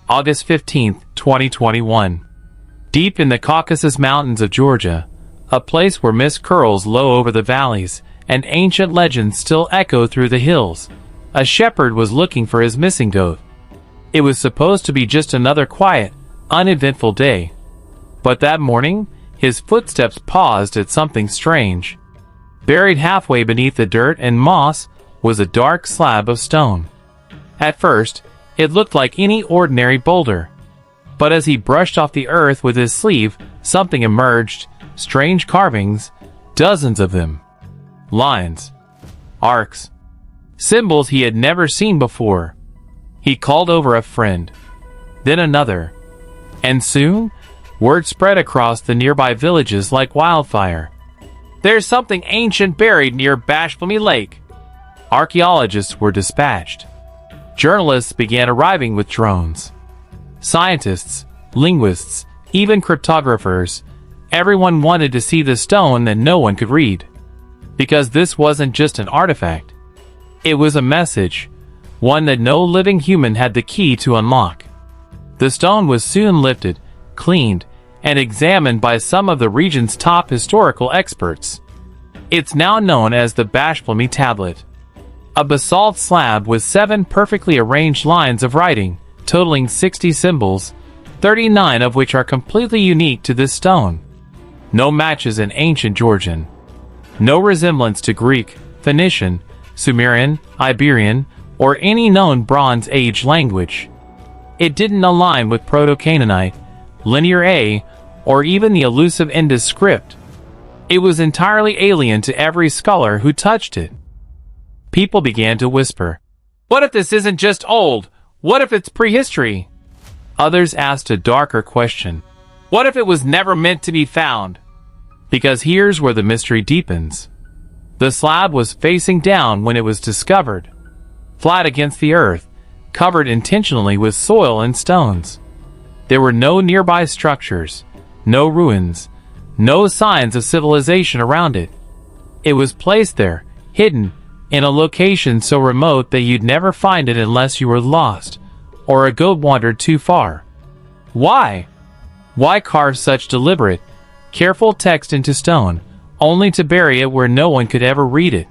August 15, 2021. Deep in the Caucasus Mountains of Georgia, a place where mist curls low over the valleys and ancient legends still echo through the hills, a shepherd was looking for his missing goat. It was supposed to be just another quiet, uneventful day. But that morning, his footsteps paused at something strange. Buried halfway beneath the dirt and moss was a dark slab of stone. At first, it looked like any ordinary boulder. But as he brushed off the earth with his sleeve, something emerged, strange carvings, dozens of them. Lines, arcs, symbols he had never seen before. He called over a friend, then another, and soon, word spread across the nearby villages like wildfire. There's something ancient buried near Bashflemy Lake. Archaeologists were dispatched. Journalists began arriving with drones. Scientists, linguists, even cryptographers, everyone wanted to see the stone that no one could read. Because this wasn't just an artifact. It was a message, one that no living human had the key to unlock. The stone was soon lifted, cleaned, and examined by some of the region's top historical experts. It's now known as the Bashflemy Tablet. A basalt slab with 7 perfectly arranged lines of writing, totaling 60 symbols, 39 of which are completely unique to this stone. No matches in ancient Georgian. No resemblance to Greek, Phoenician, Sumerian, Iberian, or any known Bronze Age language. It didn't align with Proto-Canaanite, Linear A, or even the elusive Indus script. It was entirely alien to every scholar who touched it. People began to whisper, "What if this isn't just old? What if it's prehistory?" Others asked a darker question. What if it was never meant to be found? Because here's where the mystery deepens. The slab was facing down when it was discovered, flat against the earth, covered intentionally with soil and stones. There were no nearby structures, no ruins, no signs of civilization around it. It was placed there, hidden, in a location so remote that you'd never find it unless you were lost, or a goat wandered too far. Why? Why carve such deliberate, careful text into stone, only to bury it where no one could ever read it?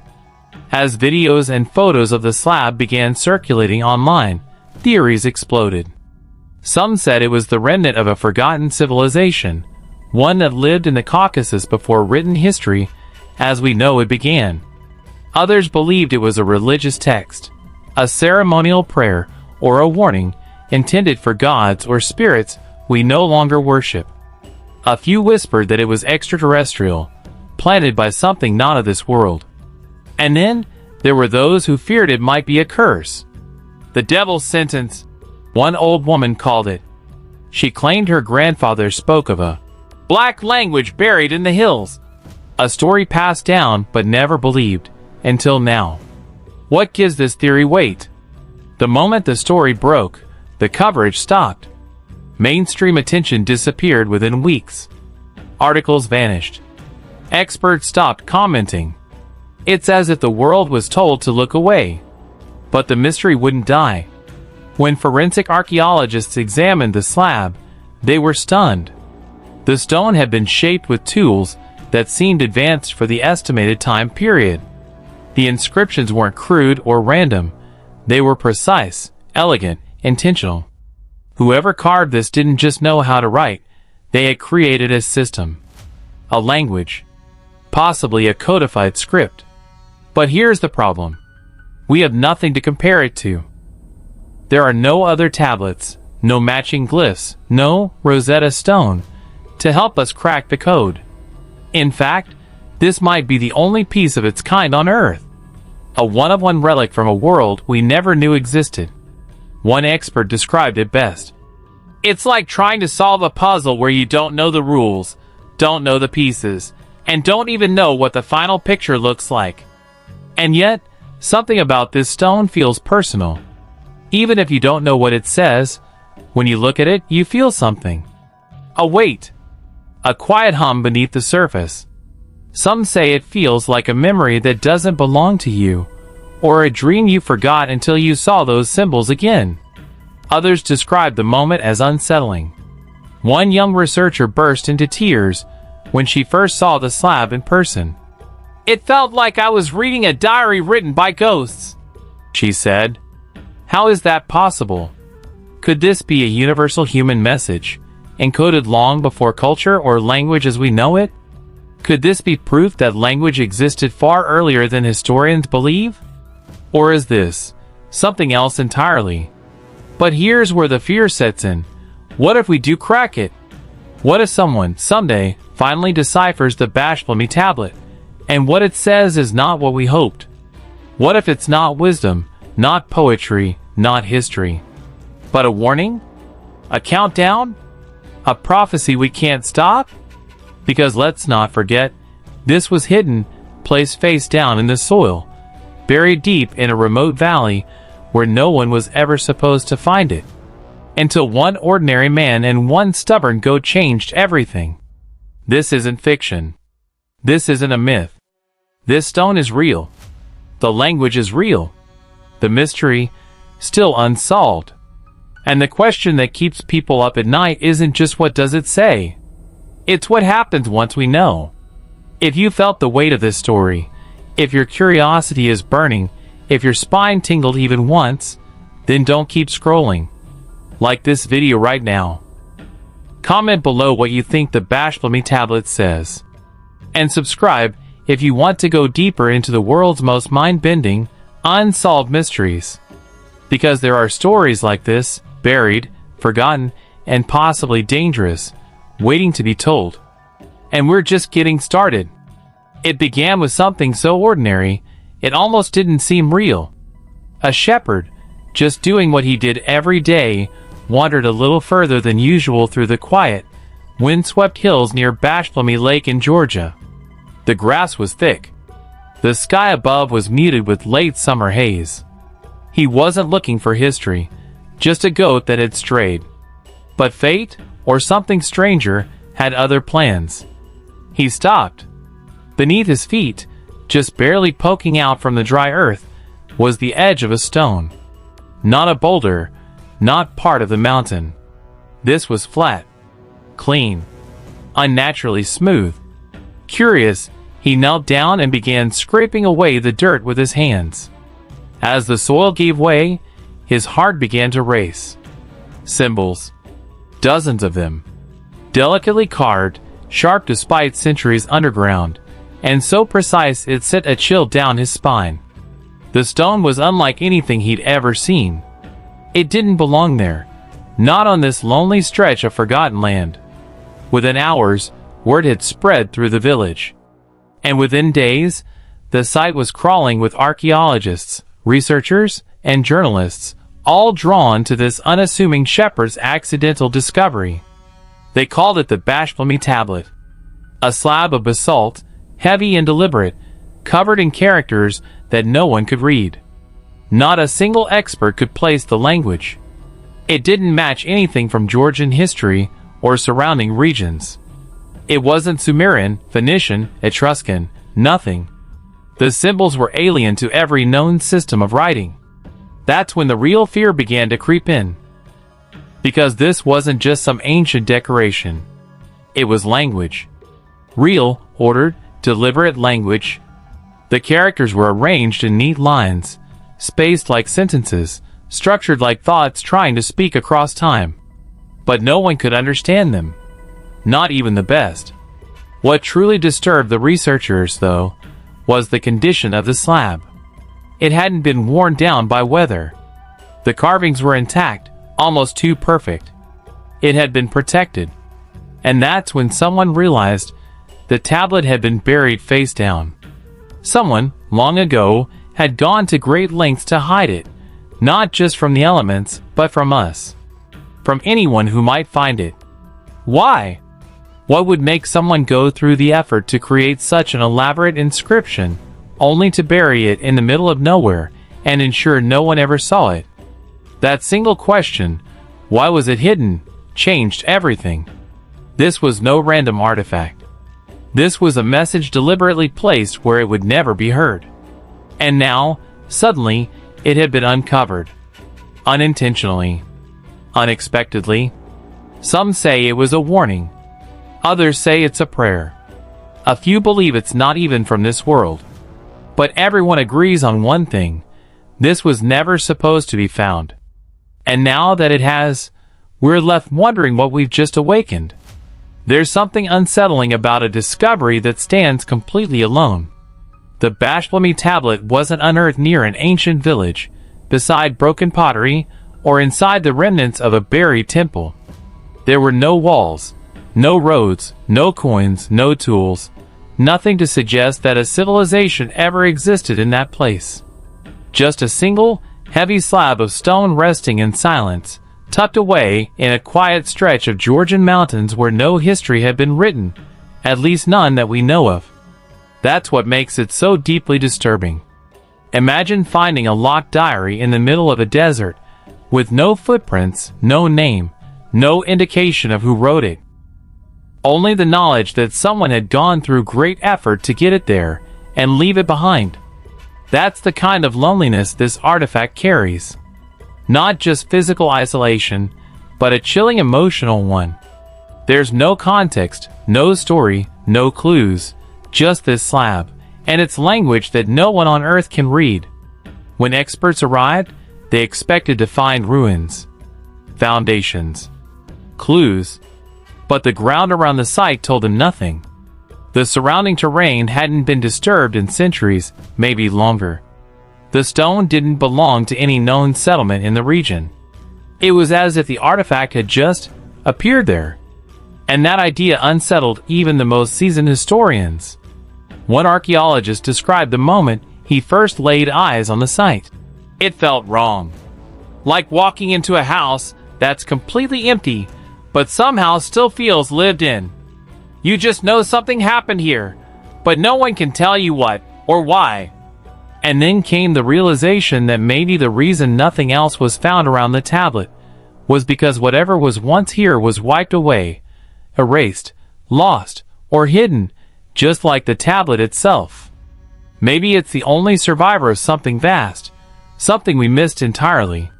As videos and photos of the slab began circulating online, theories exploded. Some said it was the remnant of a forgotten civilization, one that lived in the Caucasus before written history, as we know it began. Others believed it was a religious text, a ceremonial prayer, or a warning intended for gods or spirits we no longer worship. A few whispered that it was extraterrestrial, planted by something not of this world. And then, there were those who feared it might be a curse. The devil's sentence, one old woman called it. She claimed her grandfather spoke of a black language buried in the hills, a story passed down but never believed, until now. What gives this theory weight? The moment the story broke, the coverage stopped. Mainstream attention disappeared within weeks. Articles vanished. Experts stopped commenting. It's as if the world was told to look away. But the mystery wouldn't die. When forensic archaeologists examined the slab, they were stunned. The stone had been shaped with tools that seemed advanced for the estimated time period. The inscriptions weren't crude or random. They were precise, elegant, intentional. Whoever carved this didn't just know how to write. They had created a system, a language, possibly a codified script. But here's the problem. We have nothing to compare it to. There are no other tablets, no matching glyphs, no Rosetta Stone to help us crack the code. In fact, this might be the only piece of its kind on Earth. A one-of-one relic from a world we never knew existed. One expert described it best. It's like trying to solve a puzzle where you don't know the rules, don't know the pieces, and don't even know what the final picture looks like. And yet, something about this stone feels personal. Even if you don't know what it says, when you look at it, you feel something. A weight. A quiet hum beneath the surface. Some say it feels like a memory that doesn't belong to you, or a dream you forgot until you saw those symbols again. Others described the moment as unsettling. One young researcher burst into tears when she first saw the slab in person. "It felt like I was reading a diary written by ghosts," she said. How is that possible? Could this be a universal human message, encoded long before culture or language as we know it? Could this be proof that language existed far earlier than historians believe? Or is this something else entirely? But here's where the fear sets in. What if we do crack it? What if someone, someday, finally deciphers the Bashblami tablet, and what it says is not what we hoped? What if it's not wisdom, not poetry, not history, but a warning? A countdown? A prophecy we can't stop? Because let's not forget, this was hidden, placed face down in the soil, buried deep in a remote valley where no one was ever supposed to find it. Until one ordinary man and one stubborn goat changed everything. This isn't fiction. This isn't a myth. This stone is real. The language is real. The mystery, still unsolved. And the question that keeps people up at night isn't just what does it say. It's what happens once we know. If you felt the weight of this story, if your curiosity is burning, if your spine tingled even once, then don't keep scrolling. Like this video right now. Comment below what you think the Bashblami tablet says. And subscribe if you want to go deeper into the world's most mind-bending, unsolved mysteries. Because there are stories like this, buried, forgotten, and possibly dangerous, waiting to be told. And we're just getting started. It began with something so ordinary, it almost didn't seem real. A shepherd, just doing what he did every day, wandered a little further than usual through the quiet, wind-swept hills near Bashblami Lake in Georgia. The grass was thick. The sky above was muted with late summer haze. He wasn't looking for history, just a goat that had strayed. But fate, or something stranger, had other plans. He stopped. Beneath his feet, just barely poking out from the dry earth, was the edge of a stone. Not a boulder, not part of the mountain. This was flat, clean, unnaturally smooth. Curious, he knelt down and began scraping away the dirt with his hands. As the soil gave way, his heart began to race. Symbols, dozens of them, delicately carved, sharp despite centuries underground, and so precise it sent a chill down his spine. The stone was unlike anything he'd ever seen. It didn't belong there, not on this lonely stretch of forgotten land. Within hours, word had spread through the village. And within days, the site was crawling with archaeologists, researchers, and journalists, all drawn to this unassuming shepherd's accidental discovery. They called it the Bashblami tablet. A slab of basalt, heavy and deliberate, covered in characters that no one could read. Not a single expert could place the language. It didn't match anything from Georgian history or surrounding regions. It wasn't Sumerian, Phoenician, Etruscan, nothing. The symbols were alien to every known system of writing. That's when the real fear began to creep in. Because this wasn't just some ancient decoration. It was language. Real, ordered, deliberate language. The characters were arranged in neat lines, spaced like sentences, structured like thoughts trying to speak across time. But no one could understand them. Not even the best. What truly disturbed the researchers, though, was the condition of the slab. It hadn't been worn down by weather. The carvings were intact, almost too perfect. It had been protected. And that's when someone realized the tablet had been buried face down. Someone, long ago, had gone to great lengths to hide it, not just from the elements, but from us. From anyone who might find it. Why? What would make someone go through the effort to create such an elaborate inscription, only to bury it in the middle of nowhere and ensure no one ever saw it? That single question, why was it hidden, changed everything. This was no random artifact. This was a message deliberately placed where it would never be heard. And now, suddenly, it had been uncovered. Unintentionally. unexpectedly. Some say it was a warning. Others say it's a prayer. A few believe it's not even from this world. But everyone agrees on one thing: this was never supposed to be found. And now that it has, we're left wondering what we've just awakened. There's something unsettling about a discovery that stands completely alone. The Bashlami tablet wasn't unearthed near an ancient village, beside broken pottery, or inside the remnants of a buried temple. There were no walls, no roads, no coins, no tools, nothing to suggest that a civilization ever existed in that place. Just a single, heavy slab of stone resting in silence, tucked away in a quiet stretch of Georgian mountains where no history had been written, at least none that we know of. That's what makes it so deeply disturbing. Imagine finding a locked diary in the middle of a desert, with no footprints, no name, no indication of who wrote it. Only the knowledge that someone had gone through great effort to get it there and leave it behind. That's the kind of loneliness this artifact carries. Not just physical isolation, but a chilling emotional one. There's no context, no story, no clues, just this slab, and its language that no one on Earth can read. When experts arrived, they expected to find ruins, foundations, clues, but the ground around the site told them nothing. The surrounding terrain hadn't been disturbed in centuries, maybe longer. The stone didn't belong to any known settlement in the region. It was as if the artifact had just appeared there. And that idea unsettled even the most seasoned historians. One archaeologist described the moment he first laid eyes on the site. It felt wrong. Like walking into a house that's completely empty, but somehow still feels lived in. You just know something happened here, but no one can tell you what or why. And then came the realization that maybe the reason nothing else was found around the tablet was because whatever was once here was wiped away, erased, lost, or hidden, just like the tablet itself. Maybe it's the only survivor of something vast, something we missed entirely.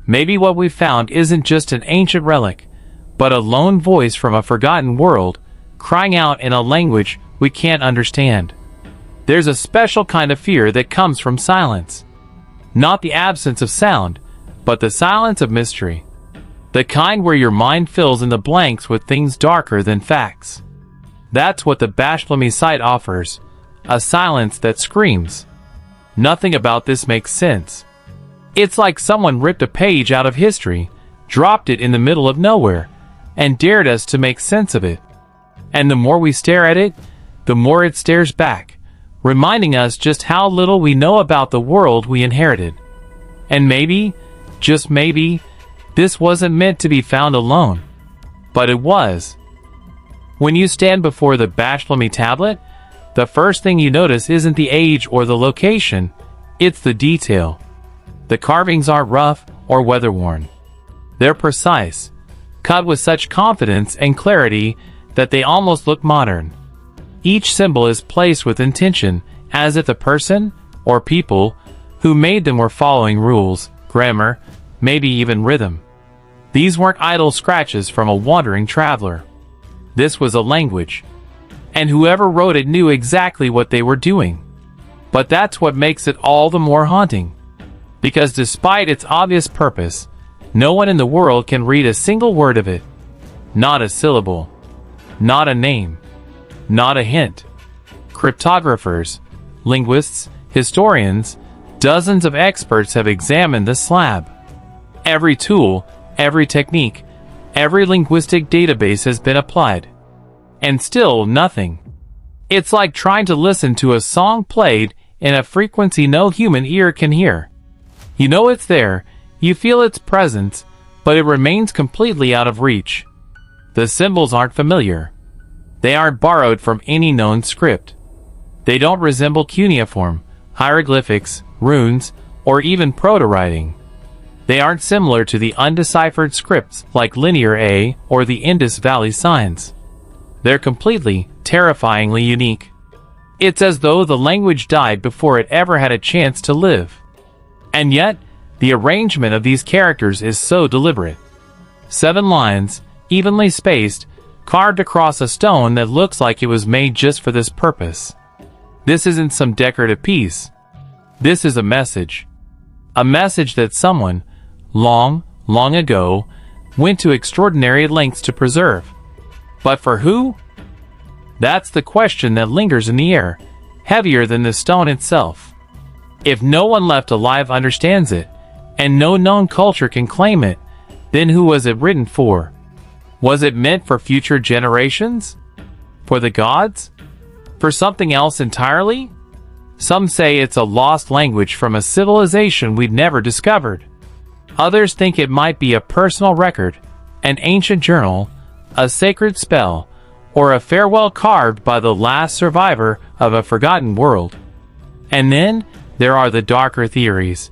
Maybe what we found isn't just an ancient relic, but a lone voice from a forgotten world, crying out in a language we can't understand. There's a special kind of fear that comes from silence. Not the absence of sound, but the silence of mystery. The kind where your mind fills in the blanks with things darker than facts. That's what the Bashlami site offers, a silence that screams. Nothing about this makes sense. It's like someone ripped a page out of history, dropped it in the middle of nowhere, and dared us to make sense of it. And the more we stare at it, the more it stares back, reminding us just how little we know about the world we inherited. And maybe, just maybe, this wasn't meant to be found alone. But it was. When you stand before the Bashlami tablet, the first thing you notice isn't the age or the location, it's the detail. The carvings aren't rough or weather-worn. They're precise, cut with such confidence and clarity that they almost look modern. Each symbol is placed with intention, as if the person, or people, who made them were following rules, grammar, maybe even rhythm. These weren't idle scratches from a wandering traveler. This was a language. And whoever wrote it knew exactly what they were doing. But that's what makes it all the more haunting. Because despite its obvious purpose, no one in the world can read a single word of it. Not a syllable. Not a name. Not a hint. Cryptographers, linguists, historians, dozens of experts have examined the slab. Every tool, every technique, every linguistic database has been applied. And still nothing. It's like trying to listen to a song played in a frequency no human ear can hear. You know it's there, you feel its presence, but it remains completely out of reach. The symbols aren't familiar. They aren't borrowed from any known script. They don't resemble cuneiform, hieroglyphics, runes, or even proto-writing. They aren't similar to the undeciphered scripts like Linear A or the Indus Valley signs. They're completely, terrifyingly unique. It's as though the language died before it ever had a chance to live. And yet, the arrangement of these characters is so deliberate. 7 lines, evenly spaced, carved across a stone that looks like it was made just for this purpose. This isn't some decorative piece. This is a message. A message that someone, long, long ago, went to extraordinary lengths to preserve. But for who? That's the question that lingers in the air, heavier than the stone itself. If no one left alive understands it, and no known culture can claim it, then who was it written for? Was it meant for future generations? For the gods? For something else entirely? Some say it's a lost language from a civilization we'd never discovered. Others think it might be a personal record, an ancient journal, a sacred spell, or a farewell carved by the last survivor of a forgotten world. And then there are the darker theories,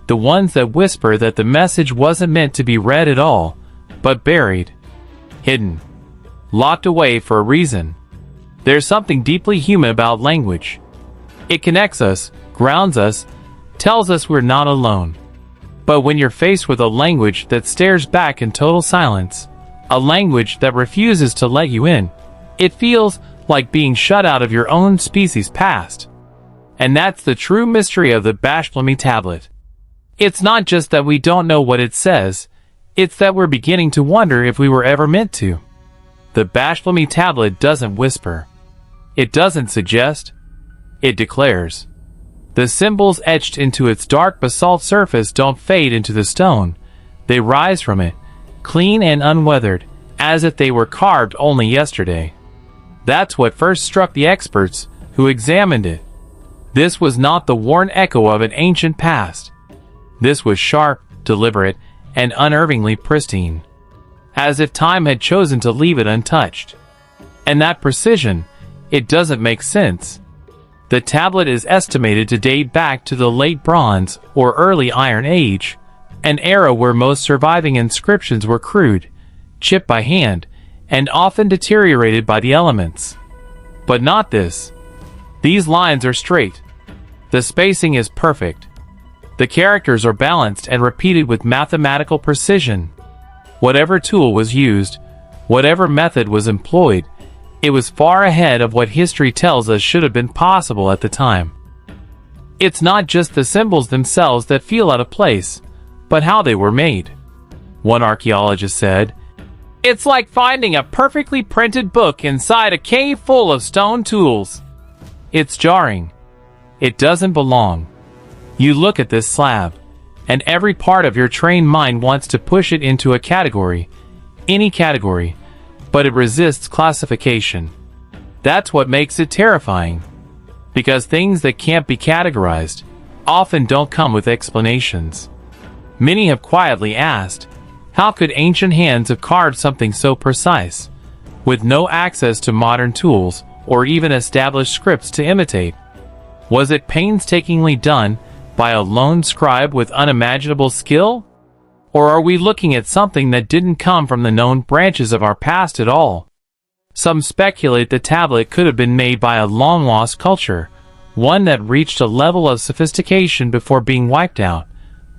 the ones that whisper that the message wasn't meant to be read at all, but buried, hidden, locked away for a reason. There's something deeply human about language. It connects us, grounds us, tells us we're not alone. But when you're faced with a language that stares back in total silence, a language that refuses to let you in, it feels like being shut out of your own species' past. And that's the true mystery of the Bashblami tablet. It's not just that we don't know what it says, it's that we're beginning to wonder if we were ever meant to. The Bashblami tablet doesn't whisper. It doesn't suggest. It declares. The symbols etched into its dark basalt surface don't fade into the stone. They rise from it, clean and unweathered, as if they were carved only yesterday. That's what first struck the experts who examined it. This was not the worn echo of an ancient past. This was sharp, deliberate, and unerringly pristine, as if time had chosen to leave it untouched. And that precision, it doesn't make sense. The tablet is estimated to date back to the late Bronze or early Iron Age, an era where most surviving inscriptions were crude, chipped by hand, and often deteriorated by the elements. But not this. These lines are straight. The spacing is perfect. The characters are balanced and repeated with mathematical precision. Whatever tool was used, whatever method was employed, it was far ahead of what history tells us should have been possible at the time. It's not just the symbols themselves that feel out of place, but how they were made. One archaeologist said, "It's like finding a perfectly printed book inside a cave full of stone tools. It's jarring. It doesn't belong. You look at this slab, and every part of your trained mind wants to push it into a category, any category, but it resists classification. That's what makes it terrifying. Because things that can't be categorized often don't come with explanations. Many have quietly asked, how could ancient hands have carved something so precise, with no access to modern tools or even established scripts to imitate? Was it painstakingly done by a lone scribe with unimaginable skill? Or are we looking at something that didn't come from the known branches of our past at all? Some speculate the tablet could have been made by a long-lost culture, one that reached a level of sophistication before being wiped out,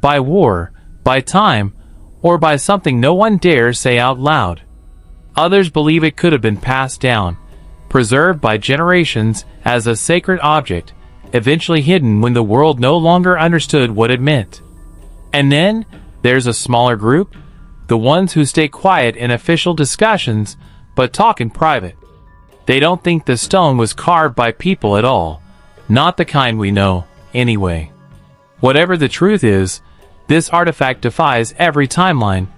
by war, by time, or by something no one dares say out loud. Others believe it could have been passed down, preserved by generations as a sacred object, eventually hidden when the world no longer understood what it meant. And then, there's a smaller group, the ones who stay quiet in official discussions, but talk in private. They don't think the stone was carved by people at all, not the kind we know, anyway. Whatever the truth is, this artifact defies every timeline,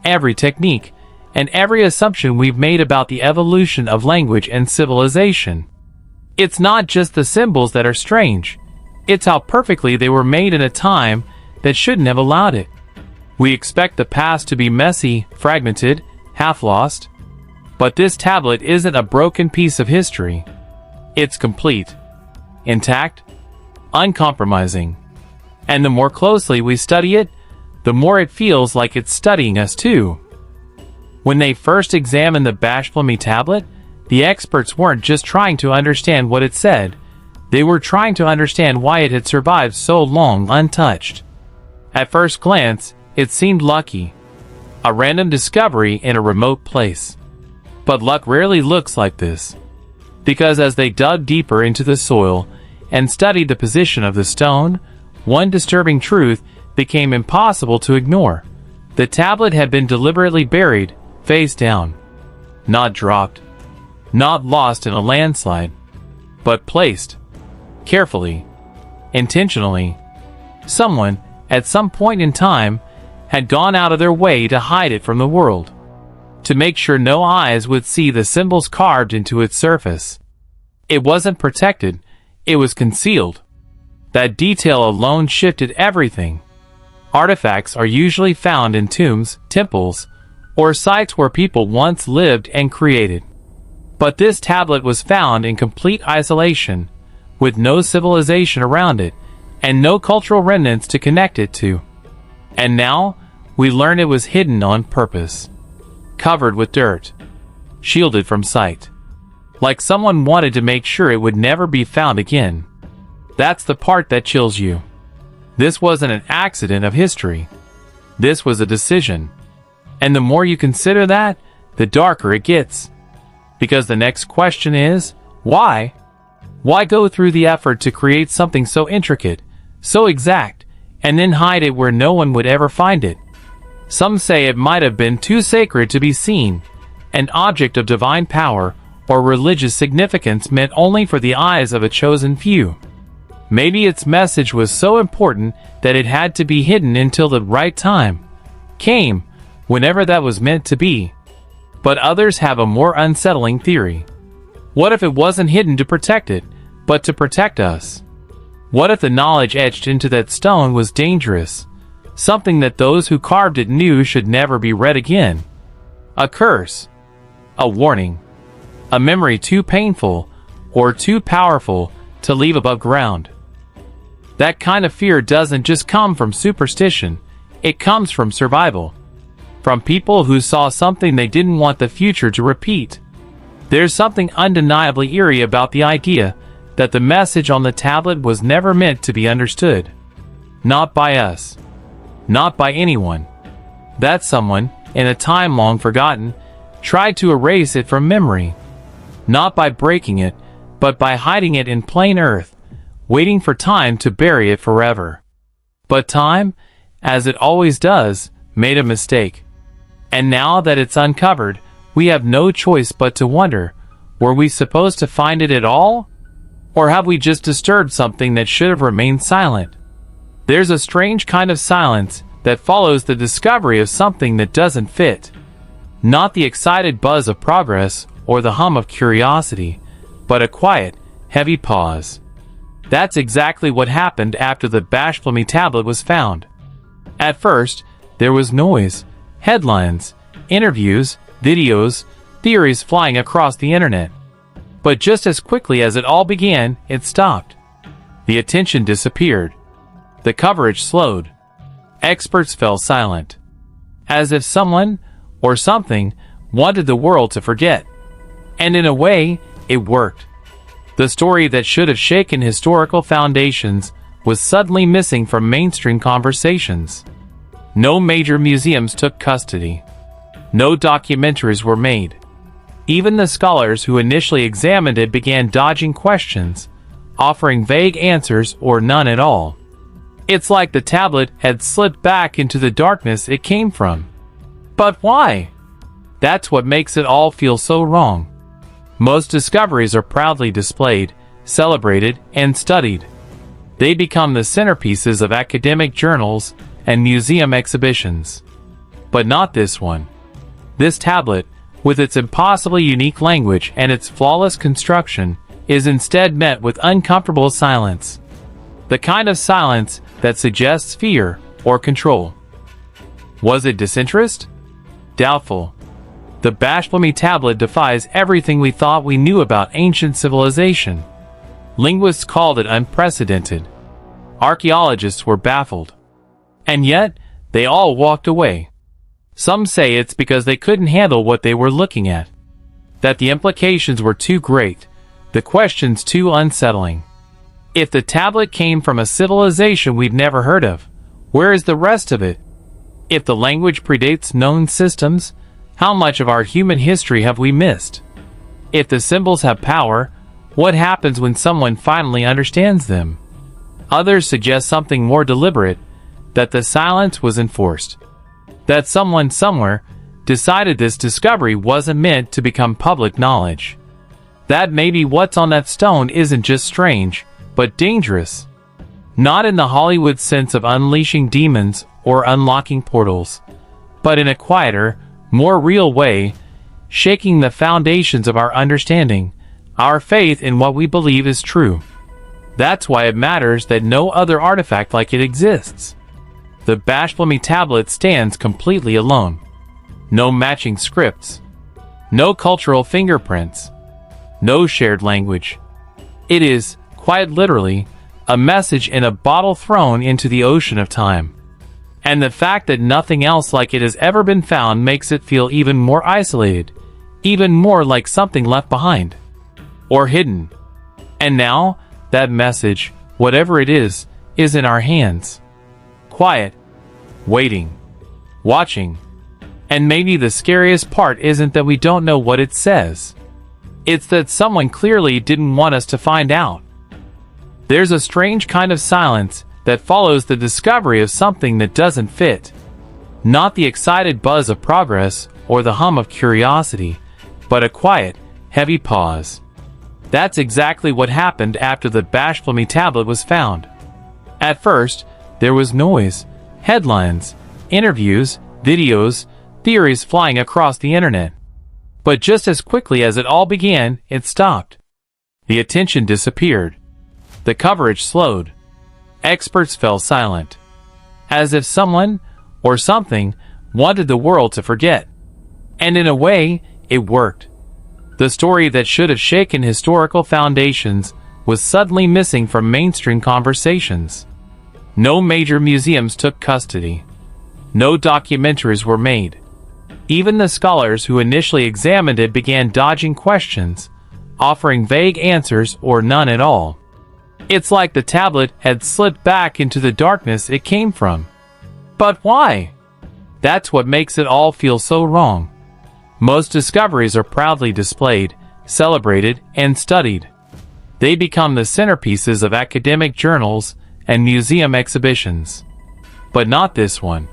every technique, and every assumption we've made about the evolution of language and civilization. It's not just the symbols that are strange, it's how perfectly they were made in a time that shouldn't have allowed it. We expect the past to be messy, fragmented, half-lost. But this tablet isn't a broken piece of history. It's complete, intact, uncompromising. And the more closely we study it, the more it feels like it's studying us too. When they first examined the Bashblami tablet, the experts weren't just trying to understand what it said, they were trying to understand why it had survived so long untouched. At first glance, it seemed lucky. a random discovery in a remote place. But luck rarely looks like this, because as they dug deeper into the soil and studied the position of the stone, one disturbing truth became impossible to ignore. The tablet had been deliberately buried, face down. Not dropped, not lost in a landslide, but placed, carefully, intentionally. Someone, at some point in time, had gone out of their way to hide it from the world, to make sure no eyes would see the symbols carved into its surface. It wasn't protected, it was concealed. That detail alone shifted everything. Artifacts are usually found in tombs, temples, or sites where people once lived and created. But this tablet was found in complete isolation, with no civilization around it, and no cultural remnants to connect it to. And now, we learn it was hidden on purpose, covered with dirt, shielded from sight, like someone wanted to make sure it would never be found again. That's the part that chills you. This wasn't an accident of history. This was a decision. And the more you consider that, the darker it gets. Because the next question is, why? Why go through the effort to create something so intricate, so exact, and then hide it where no one would ever find it? Some say it might have been too sacred to be seen, an object of divine power or religious significance meant only for the eyes of a chosen few. Maybe its message was so important that it had to be hidden until the right time came, whenever that was meant to be. But others have a more unsettling theory. What if it wasn't hidden to protect it, but to protect us? What if the knowledge etched into that stone was dangerous, something that those who carved it knew should never be read again? A curse, a warning, a memory too painful or too powerful to leave above ground. That kind of fear doesn't just come from superstition, it comes from survival. From people who saw something they didn't want the future to repeat. There's something undeniably eerie about the idea that the message on the tablet was never meant to be understood. Not by us. Not by anyone. That someone, in a time long forgotten, tried to erase it from memory. Not by breaking it, but by hiding it in plain earth, waiting for time to bury it forever. But time, as it always does, made a mistake. And now that it's uncovered, we have no choice but to wonder, were we supposed to find it at all? Or have we just disturbed something that should have remained silent? There's a strange kind of silence that follows the discovery of something that doesn't fit. Not the excited buzz of progress or the hum of curiosity, but a quiet, heavy pause. That's exactly what happened after the Bashflemy tablet was found. At first, there was noise, headlines, interviews, videos, theories flying across the internet. But just as quickly as it all began, it stopped. The attention disappeared. The coverage slowed. Experts fell silent. As if someone, or something, wanted the world to forget. And in a way, it worked. The story that should have shaken historical foundations was suddenly missing from mainstream conversations. No major museums took custody. No documentaries were made. Even the scholars who initially examined it began dodging questions, offering vague answers or none at all. It's like the tablet had slipped back into the darkness it came from. But why? That's what makes it all feel so wrong. Most discoveries are proudly displayed, celebrated, and studied. They become the centerpieces of academic journals and museum exhibitions. But not this one. This tablet, with its impossibly unique language and its flawless construction, is instead met with uncomfortable silence. The kind of silence that suggests fear or control. Was it disinterest? Doubtful. The Bashflemy tablet defies everything we thought we knew about ancient civilization. Linguists called it unprecedented. Archaeologists were baffled. And yet, they all walked away. Some say it's because they couldn't handle what they were looking at. That the implications were too great, the questions too unsettling. If the tablet came from a civilization we've never heard of, where is the rest of it? If the language predates known systems, how much of our human history have we missed? If the symbols have power, what happens when someone finally understands them? Others suggest something more deliberate, that the silence was enforced. That someone somewhere decided this discovery wasn't meant to become public knowledge. That maybe what's on that stone isn't just strange, but dangerous. Not in the Hollywood sense of unleashing demons or unlocking portals, but in a quieter, more real way, shaking the foundations of our understanding, our faith in what we believe is true. That's why it matters that no other artifact like it exists. The Bashflemy tablet stands completely alone. No matching scripts. No cultural fingerprints. No shared language. It is, quite literally, a message in a bottle thrown into the ocean of time. And the fact that nothing else like it has ever been found makes it feel even more isolated, even more like something left behind. Or hidden. And now, that message, whatever it is in our hands. Quiet. Waiting. Watching. And maybe the scariest part isn't that we don't know what it says. It's that someone clearly didn't want us to find out. There's a strange kind of silence that follows the discovery of something that doesn't fit. Not the excited buzz of progress or the hum of curiosity, but a quiet, heavy pause. That's exactly what happened after the Bashflemy tablet was found. At first, there was noise, headlines, interviews, videos, theories flying across the internet. But just as quickly as it all began, it stopped. The attention disappeared. The coverage slowed. Experts fell silent. As if someone, or something, wanted the world to forget. And in a way, it worked. The story that should have shaken historical foundations was suddenly missing from mainstream conversations. No major museums took custody. No documentaries were made. Even the scholars who initially examined it began dodging questions, offering vague answers or none at all. It's like the tablet had slipped back into the darkness it came from. But why? That's what makes it all feel so wrong. Most discoveries are proudly displayed, celebrated, and studied. They become the centerpieces of academic journals and museum exhibitions. But not this one.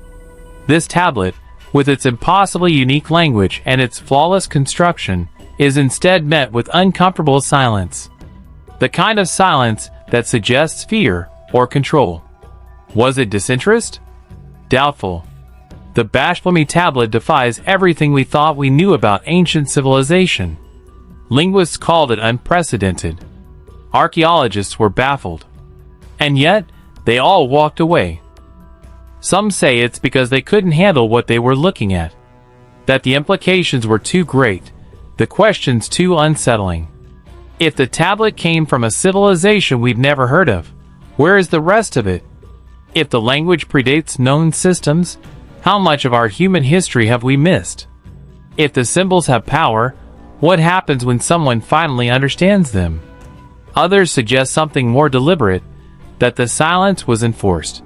This tablet, with its impossibly unique language and its flawless construction, is instead met with uncomfortable silence. The kind of silence that suggests fear or control. Was it disinterest? Doubtful. The Bashflemy tablet defies everything we thought we knew about ancient civilization. Linguists called it unprecedented. Archaeologists were baffled. And yet, they all walked away. Some say it's because they couldn't handle what they were looking at. That the implications were too great, the questions too unsettling. If the tablet came from a civilization we've never heard of, where is the rest of it? If the language predates known systems, how much of our human history have we missed? If the symbols have power, what happens when someone finally understands them? Others suggest something more deliberate, that the silence was enforced.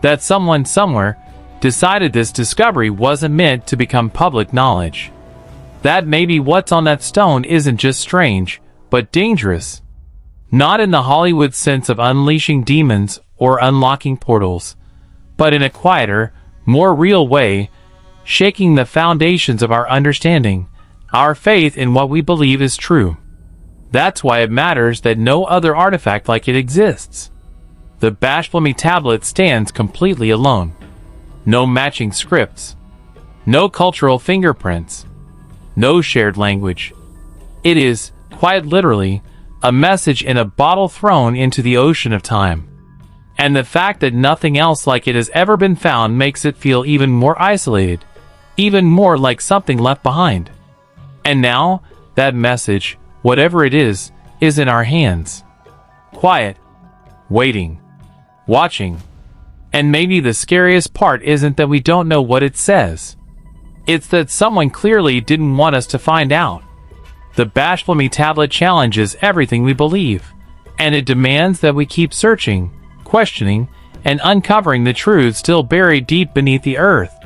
That someone somewhere decided this discovery wasn't meant to become public knowledge. That maybe what's on that stone isn't just strange, but dangerous. Not in the Hollywood sense of unleashing demons or unlocking portals, but in a quieter, more real way, shaking the foundations of our understanding, our faith in what we believe is true. That's why it matters that no other artifact like it exists. The Bashflemy tablet stands completely alone. No matching scripts. No cultural fingerprints. No shared language. It is, quite literally, a message in a bottle thrown into the ocean of time. And the fact that nothing else like it has ever been found makes it feel even more isolated, even more like something left behind. And now, that message, whatever it is in our hands. Quiet. Waiting. Watching. And maybe the scariest part isn't that we don't know what it says. It's that someone clearly didn't want us to find out. The Bashflemy tablet challenges everything we believe, and it demands that we keep searching, questioning, and uncovering the truth still buried deep beneath the earth.